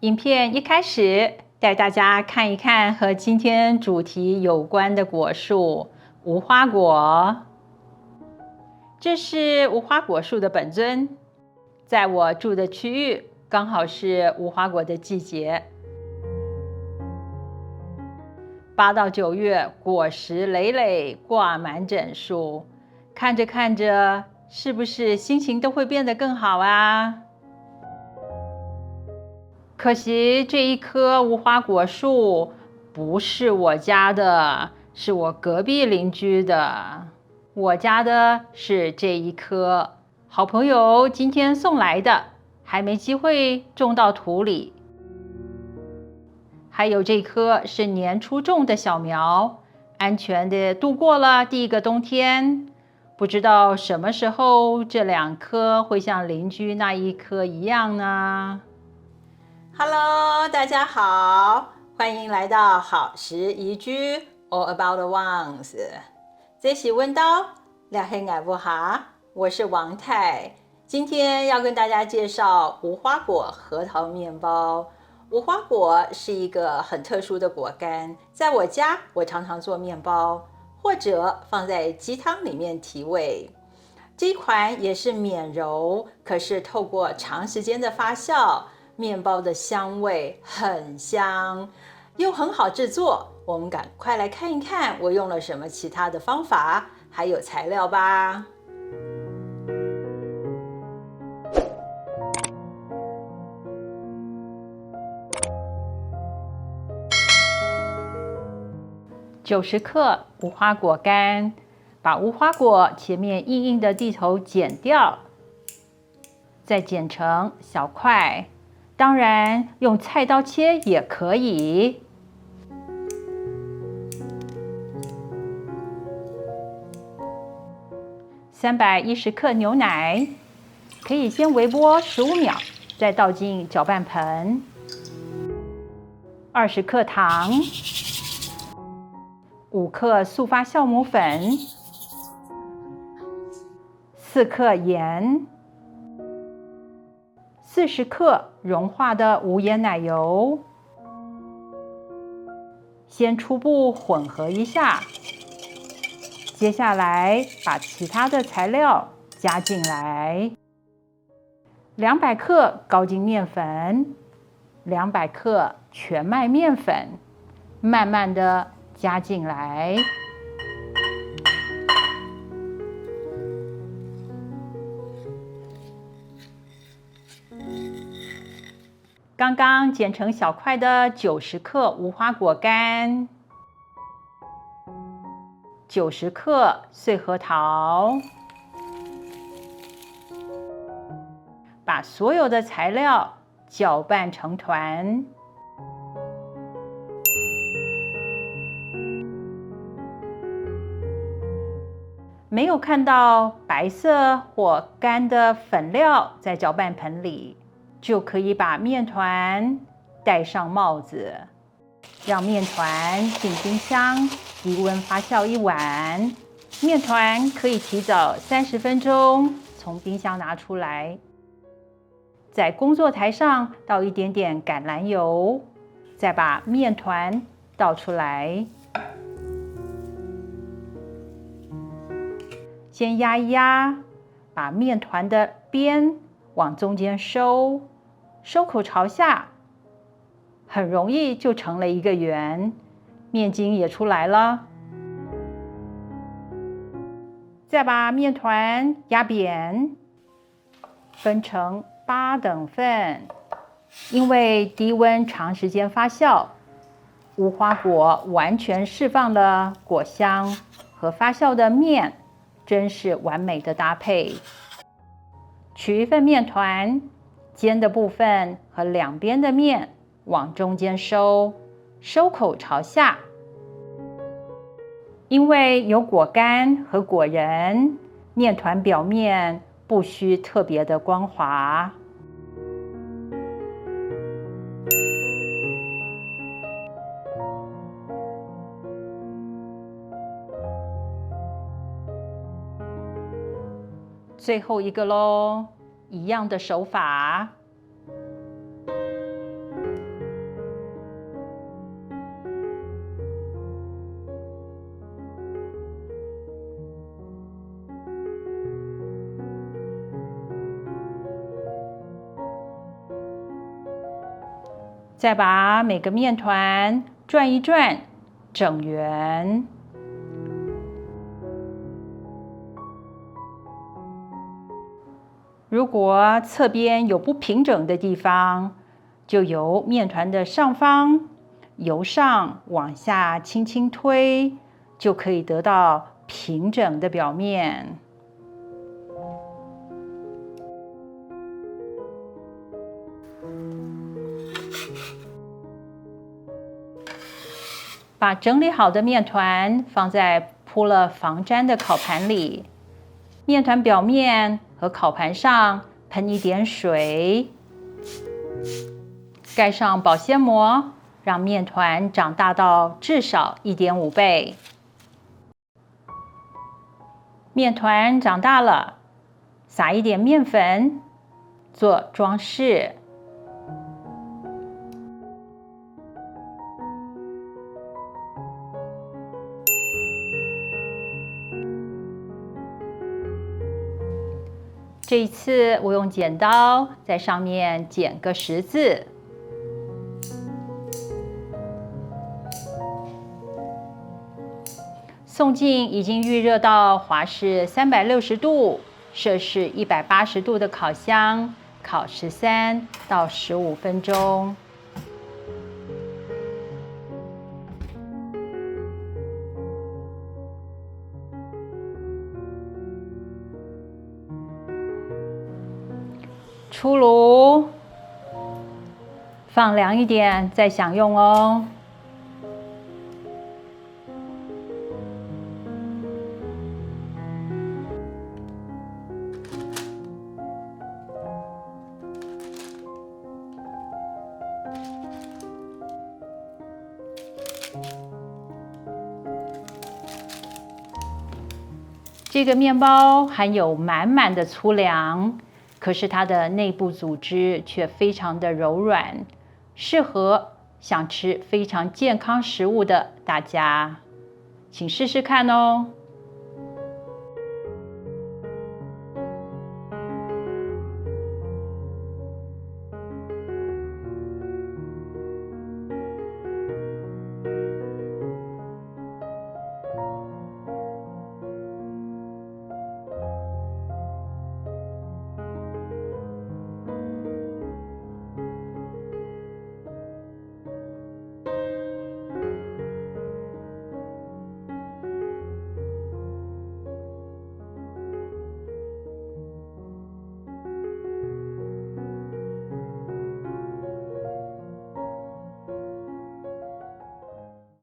影片一开始带大家看一看和今天主题有关的果树——无花果。这是无花果树的本尊，在我住的区域刚好是无花果的季节。8到9月，果实累累，挂满整树，看着看着，是不是心情都会变得更好啊？可惜这一棵无花果树不是我家的，是我隔壁邻居的。我家的是这一棵，好朋友今天送来的，还没机会种到土里。还有这棵是年初种的小苗，安全地度过了第一个冬天。不知道什么时候这2棵会像邻居那一棵一样呢？ Hello， 大家好，欢迎来到好时宜居 All About the Ones。这是温刀廖黑矮不哈，我是王太。今天要跟大家介绍无花果核桃面包。无花果是一个很特殊的果干，在我家我常常做面包，或者放在鸡汤里面提味。这款也是免揉，可是透过长时间的发酵，面包的香味很香，又很好制作。我们赶快来看一看我用了什么其他的方法，还有材料吧。90克无花果干，把无花果前面硬硬的蒂头剪掉，再剪成小块，当然用菜刀切也可以。310克牛奶，可以先微波15秒，再倒进搅拌盆。20克糖，5克速发酵母粉，4克盐，40克融化的无盐奶油。先初步混合一下，接下来把其他的材料加进来。200克高筋面粉，200克全麦面粉，慢慢的加进来。刚刚剪成小块的90克无花果干，90克碎核桃，把所有的材料搅拌成团。没有看到白色或干的粉料在搅拌盆里，就可以把面团戴上帽子，让面团进冰箱低温发酵1晚。面团可以提早30分钟从冰箱拿出来，在工作台上倒一点点橄榄油，再把面团倒出来，先压一压，把面团的边往中间收，收口朝下，很容易就成了一个圆，面筋也出来了。再把面团压扁，分成8等份。因为低温长时间发酵，无花果完全释放了果香和发酵的面，真是完美的搭配。取一份面团，尖的部分和两边的面往中间收，收口朝下。因为有果干和果仁，面团表面不需特别的光滑。最后一个咯，一样的手法。再把每个面团转一转，整圆。如果侧边有不平整的地方，就由面团的上方由上往下轻轻推，就可以得到平整的表面。把整理好的面团放在铺了防粘的烤盘里，面团表面和烤盘上喷一点水，盖上保鲜膜，让面团长大到至少1.5倍。面团长大了，撒一点面粉做装饰。这一次我用剪刀在上面剪个十字。送进已经预热到华氏360度、摄氏180度的烤箱，烤13到15分钟。出炉，放凉一点再享用哦。这个面包含有满满的粗粮，可是它的内部组织却非常的柔软，适合想吃非常健康食物的大家，请试试看哦。